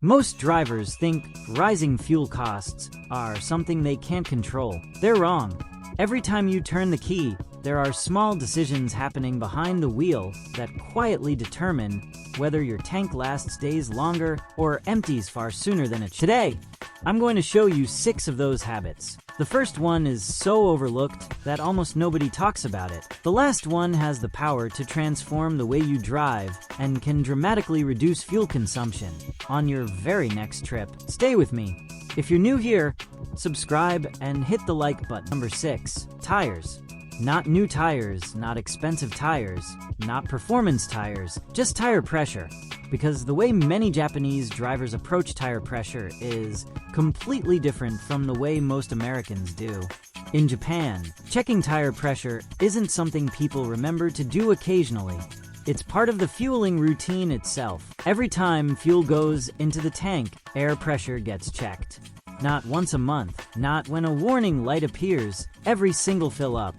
Most drivers think rising fuel costs are something they can't control. They're wrong. Every time you turn the key, there are small decisions happening behind the wheel that quietly determine whether your tank lasts days longer or empties far sooner than it should. Today, I'm going to show you 6 of those habits. The first one is so overlooked that almost nobody talks about it. The last one has the power to transform the way you drive and can dramatically reduce fuel consumption on your very next trip. Stay with me. If you're new here, subscribe and hit the like button. Number 6, tires. Not new tires, not expensive tires, not performance tires, just tire pressure. Because the way many Japanese drivers approach tire pressure is completely different from the way most Americans do. In Japan, checking tire pressure isn't something people remember to do occasionally. It's part of the fueling routine itself. Every time fuel goes into the tank, air pressure gets checked. Not once a month, not when a warning light appears, every single fill up.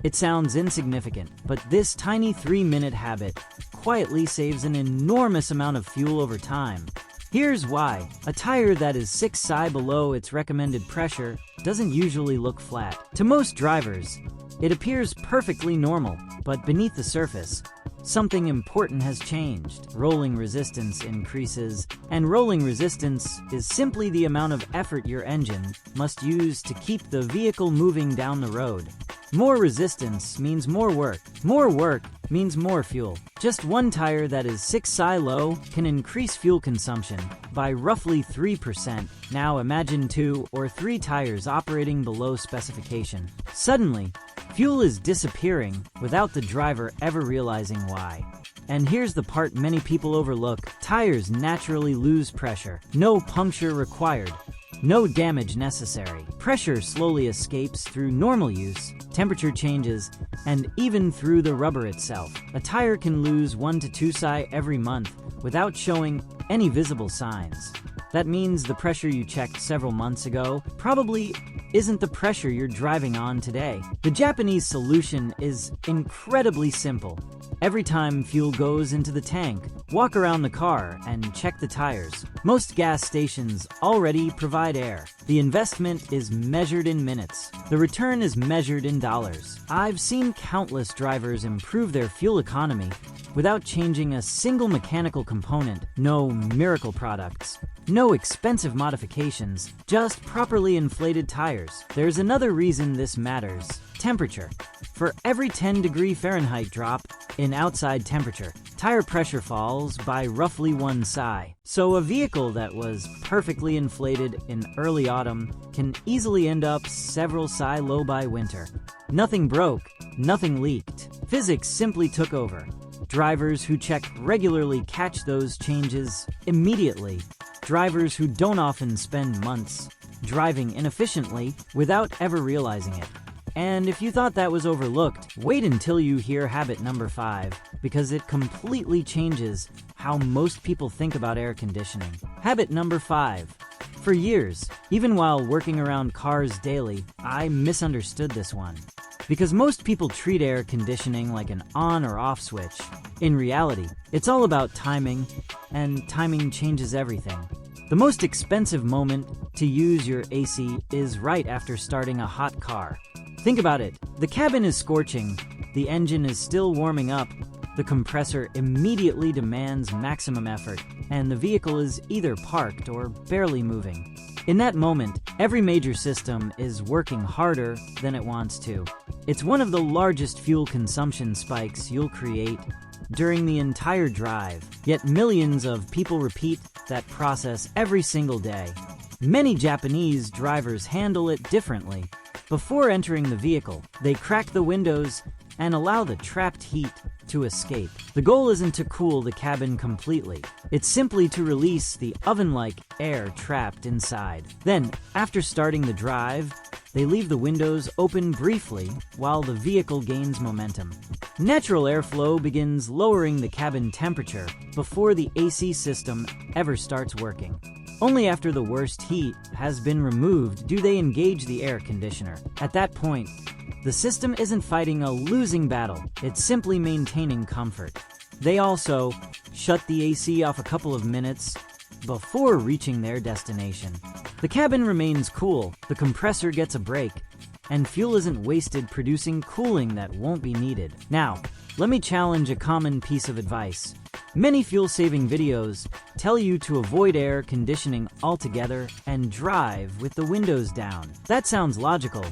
It sounds insignificant, but this tiny 3-minute habit quietly saves an enormous amount of fuel over time. Here's why. A tire that is 6 psi below its recommended pressure doesn't usually look flat. To most drivers, it appears perfectly normal, but beneath the surface, something important has changed. Rolling resistance increases, and rolling resistance is simply the amount of effort your engine must use to keep the vehicle moving down the road. More resistance means more work. More work means more fuel. Just one tire that is 6 psi low can increase fuel consumption by roughly 3%. Now imagine 2 or 3 tires operating below specification. Suddenly, fuel is disappearing without the driver ever realizing why. And here's the part many people overlook. Tires naturally lose pressure. No puncture required. No damage necessary. Pressure slowly escapes through normal use, temperature changes, and even through the rubber itself. A tire can lose 1 to 2 psi every month without showing any visible signs. That means the pressure you checked several months ago probably isn't the pressure you're driving on today. The Japanese solution is incredibly simple. Every time fuel goes into the tank, walk around the car and check the tires. Most gas stations already provide air. The investment is measured in minutes. The return is measured in dollars. I've seen countless drivers improve their fuel economy without changing a single mechanical component. No miracle products. No expensive modifications, just properly inflated tires. There's another reason this matters. Temperature. For every 10° Fahrenheit drop in outside temperature, tire pressure falls by roughly 1 psi. So a vehicle that was perfectly inflated in early autumn can easily end up several psi low by winter. Nothing broke, nothing leaked. Physics simply took over. Drivers who check regularly catch those changes immediately. Drivers who don't often spend months driving inefficiently without ever realizing it. And if you thought that was overlooked, wait until you hear habit number 5, because it completely changes how most people think about air conditioning. Habit number 5. For years, even while working around cars daily, I misunderstood this one. Because most people treat air conditioning like an on or off switch. In reality, it's all about timing, and timing changes everything. The most expensive moment to use your AC is right after starting a hot car. Think about it. The cabin is scorching, the engine is still warming up, the compressor immediately demands maximum effort, and the vehicle is either parked or barely moving. In that moment, every major system is working harder than it wants to. It's one of the largest fuel consumption spikes you'll create during the entire drive, yet millions of people repeat that process every single day. Many Japanese drivers handle it differently. Before entering the vehicle, they crack the windows and allow the trapped heat to escape. The goal isn't to cool the cabin completely. It's simply to release the oven-like air trapped inside. Then, after starting the drive, they leave the windows open briefly while the vehicle gains momentum. Natural airflow begins lowering the cabin temperature before the AC system ever starts working. Only after the worst heat has been removed do they engage the air conditioner. At that point, the system isn't fighting a losing battle, it's simply maintaining comfort. They also shut the AC off a couple of minutes before reaching their destination. The cabin remains cool, the compressor gets a break, and fuel isn't wasted producing cooling that won't be needed. Now, let me challenge a common piece of advice. Many fuel-saving videos tell you to avoid air conditioning altogether and drive with the windows down. That sounds logical,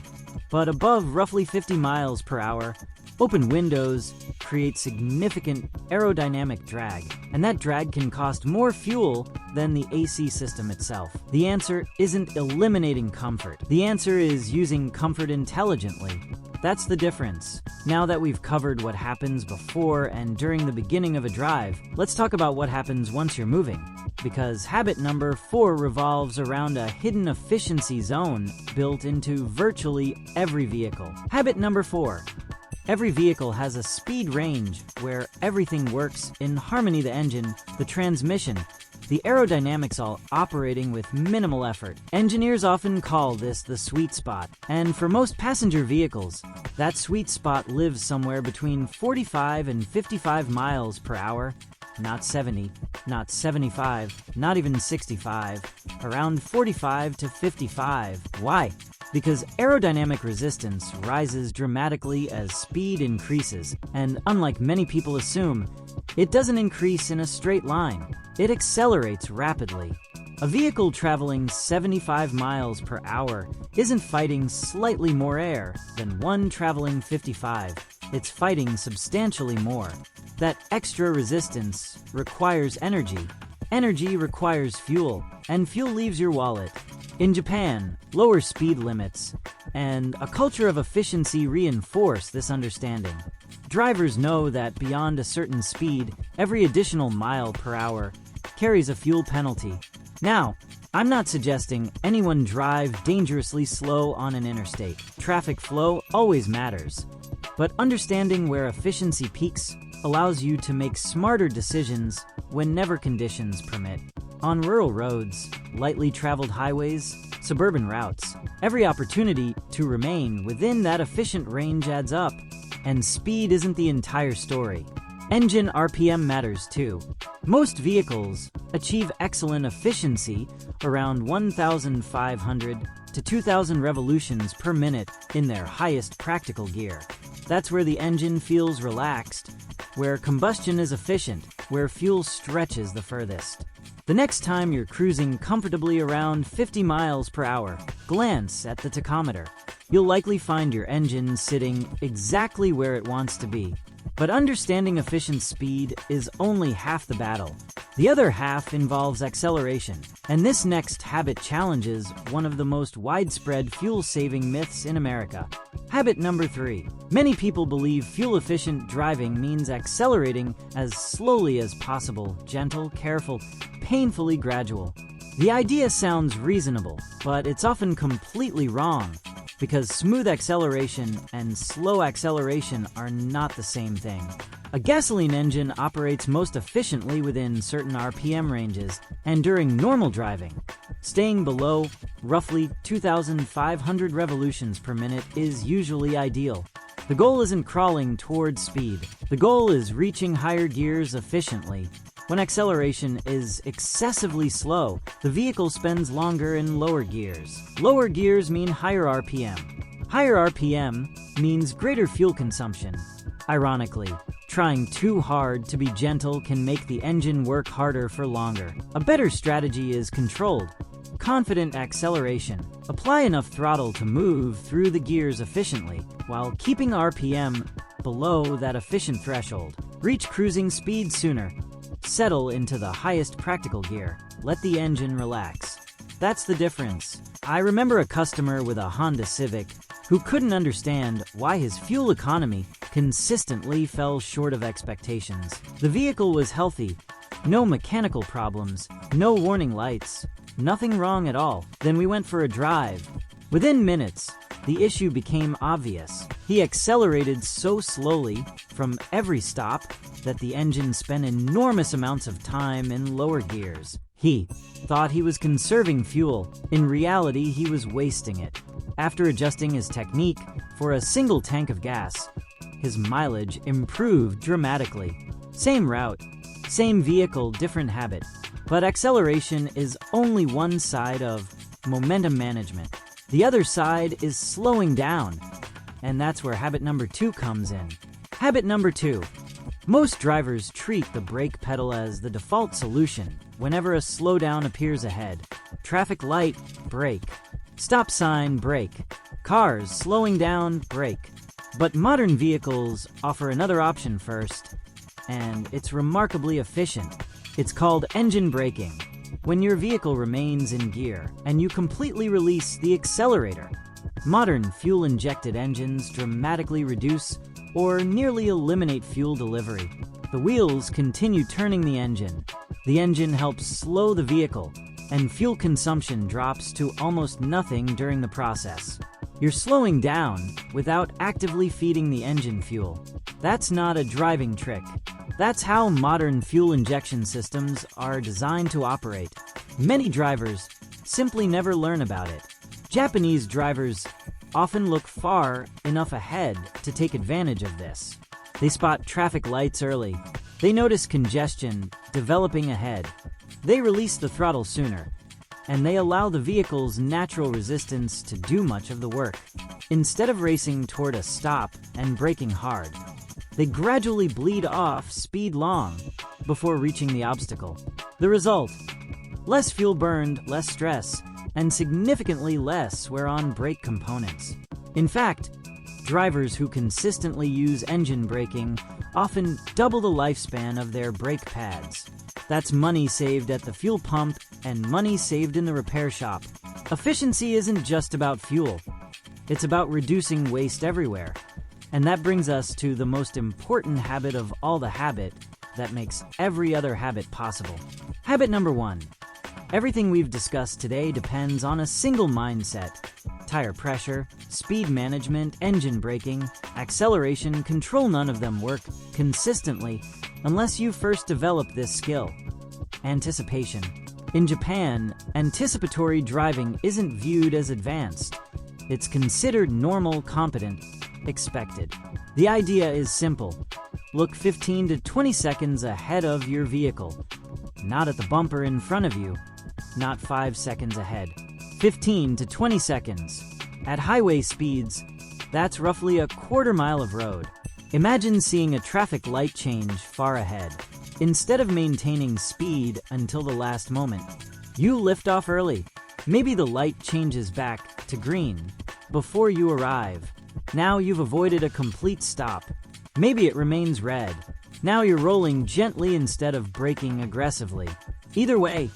but above roughly 50 miles per hour, open windows create significant aerodynamic drag, and that drag can cost more fuel than the AC system itself. The answer isn't eliminating comfort. The answer is using comfort intelligently. That's the difference. Now that we've covered what happens before and during the beginning of a drive, let's talk about what happens once you're moving. Because habit number 4 revolves around a hidden efficiency zone built into virtually every vehicle. Habit number 4. Every vehicle has a speed range where everything works in harmony: the engine, the transmission, the aerodynamics, all operating with minimal effort. Engineers often call this the sweet spot, and for most passenger vehicles, that sweet spot lives somewhere between 45 and 55 miles per hour, not 70, not 75, not even 65, around 45 to 55. Why? Because aerodynamic resistance rises dramatically as speed increases, and unlike many people assume, it doesn't increase in a straight line. It accelerates rapidly. A vehicle traveling 75 miles per hour isn't fighting slightly more air than one traveling 55. It's fighting substantially more. That extra resistance requires energy. Energy requires fuel, and fuel leaves your wallet. In Japan, lower speed limits and a culture of efficiency reinforce this understanding. Drivers know that beyond a certain speed, every additional mile per hour carries a fuel penalty. Now, I'm not suggesting anyone drive dangerously slow on an interstate. Traffic flow always matters. But understanding where efficiency peaks allows you to make smarter decisions whenever conditions permit. On rural roads, lightly traveled highways, suburban routes, every opportunity to remain within that efficient range adds up. And speed isn't the entire story. Engine RPM matters too. Most vehicles achieve excellent efficiency around 1,500 to 2,000 revolutions per minute in their highest practical gear. That's where the engine feels relaxed, where combustion is efficient, where fuel stretches the furthest. The next time you're cruising comfortably around 50 miles per hour, glance at the tachometer. You'll likely find your engine sitting exactly where it wants to be. But understanding efficient speed is only half the battle. The other half involves acceleration, and this next habit challenges one of the most widespread fuel-saving myths in America. Habit number 3. Many people believe fuel-efficient driving means accelerating as slowly as possible, gentle, careful, painfully gradual. The idea sounds reasonable, but it's often completely wrong, because smooth acceleration and slow acceleration are not the same thing. A gasoline engine operates most efficiently within certain RPM ranges and during normal driving. Staying below roughly 2,500 revolutions per minute is usually ideal. The goal isn't crawling towards speed. The goal is reaching higher gears efficiently. When acceleration is excessively slow, the vehicle spends longer in lower gears. Lower gears mean higher RPM. Higher RPM means greater fuel consumption. Ironically, trying too hard to be gentle can make the engine work harder for longer. A better strategy is controlled, confident acceleration. Apply enough throttle to move through the gears efficiently, while keeping RPM below that efficient threshold. Reach cruising speed sooner. Settle into the highest practical gear. Let the engine relax. That's the difference. I remember a customer with a Honda Civic who couldn't understand why his fuel economy consistently fell short of expectations. The vehicle was healthy, no mechanical problems, no warning lights, nothing wrong at all. Then we went for a drive. Within minutes, the issue became obvious. He accelerated so slowly from every stop that the engine spent enormous amounts of time in lower gears. He thought he was conserving fuel. In reality, he was wasting it. After adjusting his technique for a single tank of gas, his mileage improved dramatically. Same route, same vehicle, different habit. But acceleration is only one side of momentum management. The other side is slowing down. And that's where habit number 2 comes in. Habit number 2. Most drivers treat the brake pedal as the default solution whenever a slowdown appears ahead. Traffic light, brake. Stop sign, brake. Cars slowing down, brake. But modern vehicles offer another option first, and it's remarkably efficient. It's called engine braking. When your vehicle remains in gear and you completely release the accelerator. Modern fuel-injected engines dramatically reduce or nearly eliminate fuel delivery. The wheels continue turning the engine. The engine helps slow the vehicle, and fuel consumption drops to almost nothing during the process. You're slowing down without actively feeding the engine fuel. That's not a driving trick. That's how modern fuel injection systems are designed to operate. Many drivers simply never learn about it. Japanese drivers often look far enough ahead to take advantage of this. They spot traffic lights early. They notice congestion developing ahead. They release the throttle sooner, and they allow the vehicle's natural resistance to do much of the work. Instead of racing toward a stop and braking hard, they gradually bleed off speed long before reaching the obstacle. The result? Less fuel burned, less stress, and significantly less wear on brake components. In fact, drivers who consistently use engine braking often double the lifespan of their brake pads. That's money saved at the fuel pump and money saved in the repair shop. Efficiency isn't just about fuel. It's about reducing waste everywhere. And that brings us to the most important habit of all the habit that makes every other habit possible. Habit number 1. Everything we've discussed today depends on a single mindset. Tire pressure, speed management, engine braking, acceleration, control. None of them work consistently unless you first develop this skill. Anticipation. In Japan, anticipatory driving isn't viewed as advanced. It's considered normal, competent, expected. The idea is simple. Look 15 to 20 seconds ahead of your vehicle. Not at the bumper in front of you. Not 5 seconds ahead. 15 to 20 seconds. At highway speeds, that's roughly a quarter mile of road. Imagine seeing a traffic light change far ahead. Instead of maintaining speed until the last moment, you lift off early. Maybe the light changes back to green before you arrive. Now you've avoided a complete stop. Maybe it remains red. Now you're rolling gently instead of braking aggressively. Either way,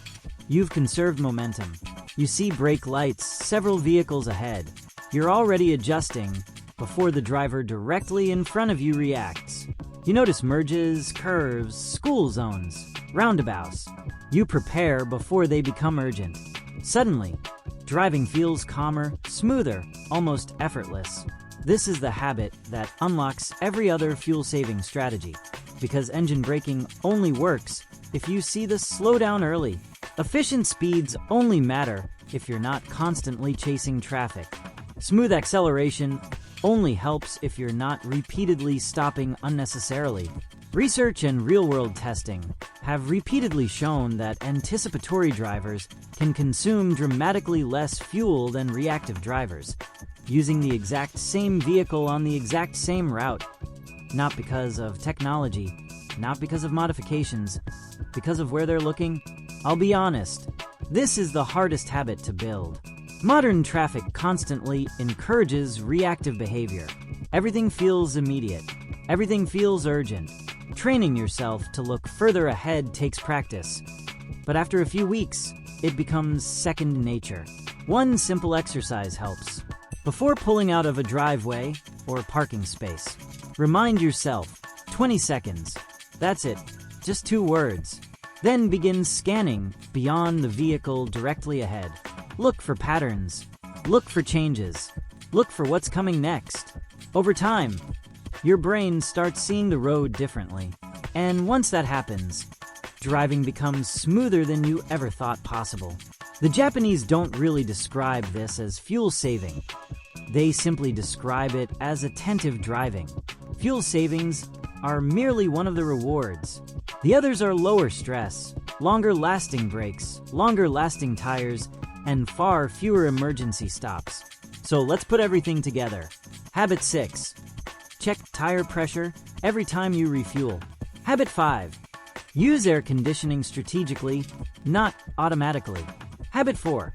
you've conserved momentum. You see brake lights several vehicles ahead. You're already adjusting before the driver directly in front of you reacts. You notice merges, curves, school zones, roundabouts. You prepare before they become urgent. Suddenly, driving feels calmer, smoother, almost effortless. This is the habit that unlocks every other fuel-saving strategy, because engine braking only works if you see the slowdown early. Efficient speeds only matter if you're not constantly chasing traffic. Smooth acceleration only helps if you're not repeatedly stopping unnecessarily. Research and real-world testing have repeatedly shown that anticipatory drivers can consume dramatically less fuel than reactive drivers, using the exact same vehicle on the exact same route. Not because of technology, not because of modifications, because of where they're looking. I'll be honest, this is the hardest habit to build. Modern traffic constantly encourages reactive behavior. Everything feels immediate. Everything feels urgent. Training yourself to look further ahead takes practice. But after a few weeks, it becomes second nature. One simple exercise helps. Before pulling out of a driveway or parking space, remind yourself, 20 seconds. That's it, just 2 words. Then begin scanning beyond the vehicle directly ahead. Look for patterns. Look for changes. Look for what's coming next. Over time, your brain starts seeing the road differently. And once that happens, driving becomes smoother than you ever thought possible. The Japanese don't really describe this as fuel saving. They simply describe it as attentive driving. Fuel savings are merely one of the rewards. The others are lower stress, longer lasting brakes, longer lasting tires, and far fewer emergency stops. So let's put everything together. Habit 6. Check tire pressure every time you refuel. Habit 5. Use air conditioning strategically, not automatically. Habit 4.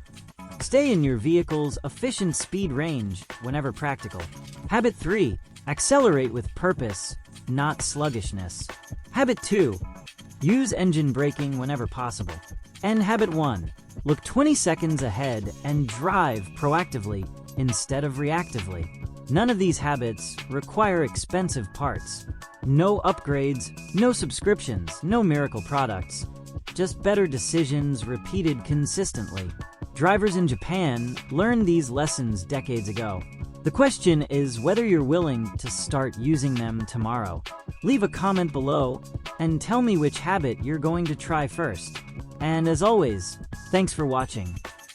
Stay in your vehicle's efficient speed range whenever practical. Habit 3. Accelerate with purpose, not sluggishness. Habit 2. Use engine braking whenever possible. And Habit 1. Look 20 seconds ahead and drive proactively instead of reactively. None of these habits require expensive parts. No upgrades, no subscriptions, no miracle products. Just better decisions repeated consistently. Drivers in Japan learned these lessons decades ago. The question is whether you're willing to start using them tomorrow. Leave a comment below and tell me which habit you're going to try first. And as always, thanks for watching.